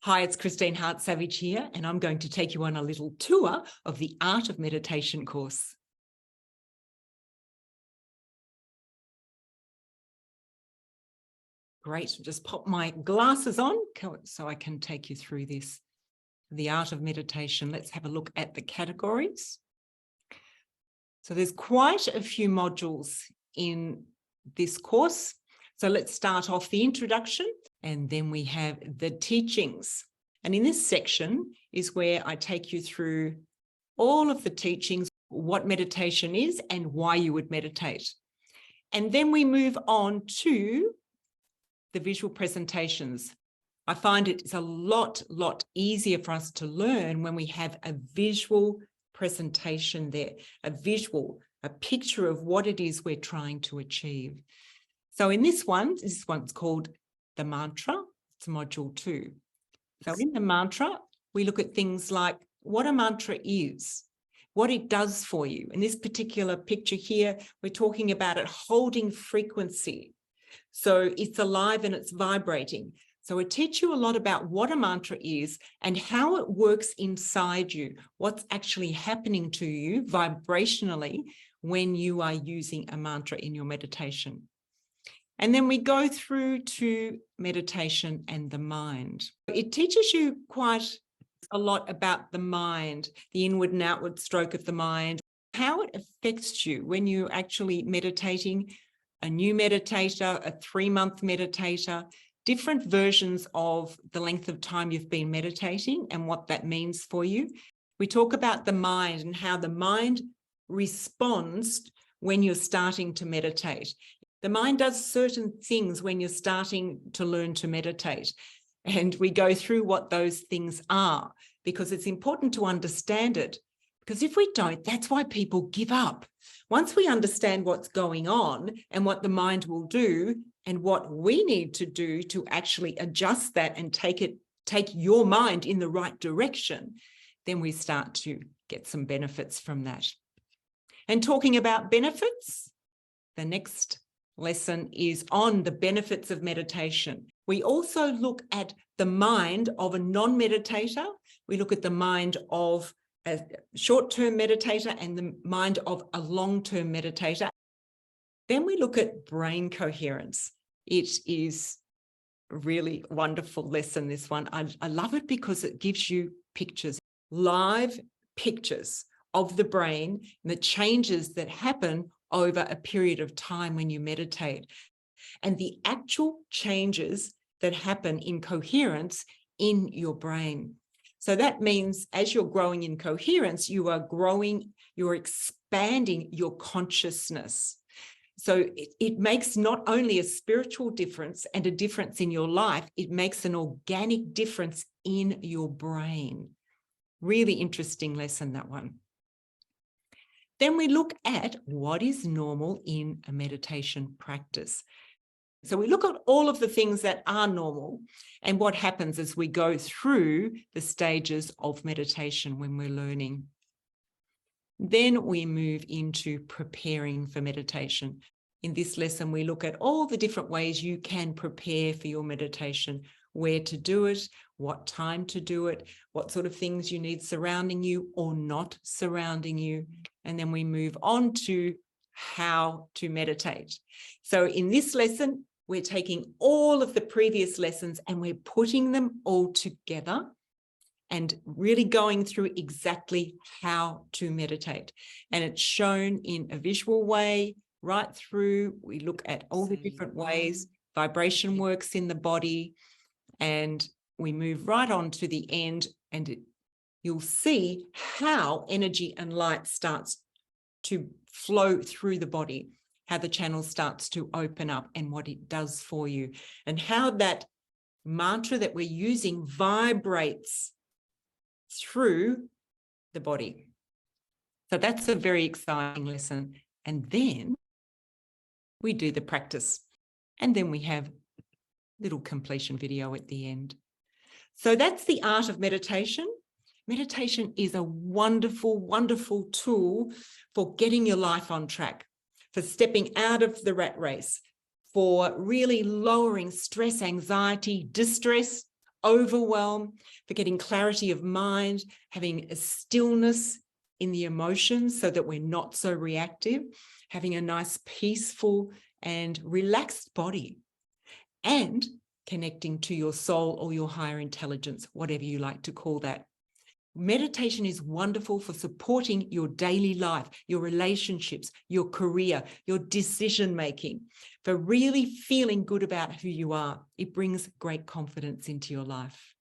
Hi, it's Christine Hart-Savage here, and I'm going to take you on a little tour of the Art of Meditation course. Great, just pop my glasses on so I can take you through this. The Art of Meditation. Let's have a look at the categories. So there's quite a few modules in this course. So let's start off the introduction, and then we have the teachings. And in this section is where I take you through all of the teachings, what meditation is and why you would meditate. And then we move on to the visual presentations. I find it's a lot easier for us to learn when we have a visual presentation there, a picture of what it is we're trying to achieve. So in this one's called the mantra. It's module 2. So in the mantra, we look at things like what a mantra is, what it does for you. In this particular picture here, we're talking about it holding frequency. So it's alive and it's vibrating. So it teaches you a lot about what a mantra is and how it works inside you, what's actually happening to you vibrationally when you are using a mantra in your meditation. And then we go through to meditation and the mind. It teaches you quite a lot about the mind, the inward and outward stroke of the mind, how it affects you when you're actually meditating, a new meditator, a 3-month meditator, different versions of the length of time you've been meditating and what that means for you. We talk about the mind and how the mind responds when you're starting to meditate. The mind does certain things when you're starting to learn to meditate. And we go through what those things are because it's important to understand it. Because if we don't, that's why people give up. Once we understand what's going on and what the mind will do and what we need to do to actually adjust that and take your mind in the right direction, then we start to get some benefits from that. And talking about benefits, the next lesson is on the benefits of meditation. We also look at the mind of a non-meditator. We look at the mind of a short-term meditator and the mind of a long-term meditator. Then we look at brain coherence. It is a really wonderful lesson, this one. I love it because it gives you pictures, live pictures of the brain and the changes that happen over a period of time when you meditate, and the actual changes that happen in coherence in your brain. So that means as you're growing in coherence, you're expanding your consciousness. So it makes not only a spiritual difference and a difference in your life, it makes an organic difference in your brain. Really interesting lesson, that one. Then we look at what is normal in a meditation practice. So we look at all of the things that are normal and what happens as we go through the stages of meditation when we're learning. Then we move into preparing for meditation. In this lesson, we look at all the different ways you can prepare for your meditation, where to do it, what time to do it, what sort of things you need surrounding you or not surrounding you. And then we move on to how to meditate. So in this lesson, we're taking all of the previous lessons and we're putting them all together and really going through exactly how to meditate. And it's shown in a visual way right through. We look at all the different ways vibration works in the body, and we move right on to the end, and you'll see how energy and light starts to flow through the body, how the channel starts to open up and what it does for you, and how that mantra that we're using vibrates through the body. So that's a very exciting lesson. And then we do the practice, and then we have a little completion video at the end. So that's the art of meditation. Meditation is a wonderful, wonderful tool for getting your life on track, for stepping out of the rat race, for really lowering stress, anxiety, distress, overwhelm, for getting clarity of mind, having a stillness in the emotions so that we're not so reactive, having a nice peaceful and relaxed body, and connecting to your soul or your higher intelligence, whatever you like to call that. Meditation is wonderful for supporting your daily life, your relationships, your career, your decision-making, for really feeling good about who you are. It brings great confidence into your life.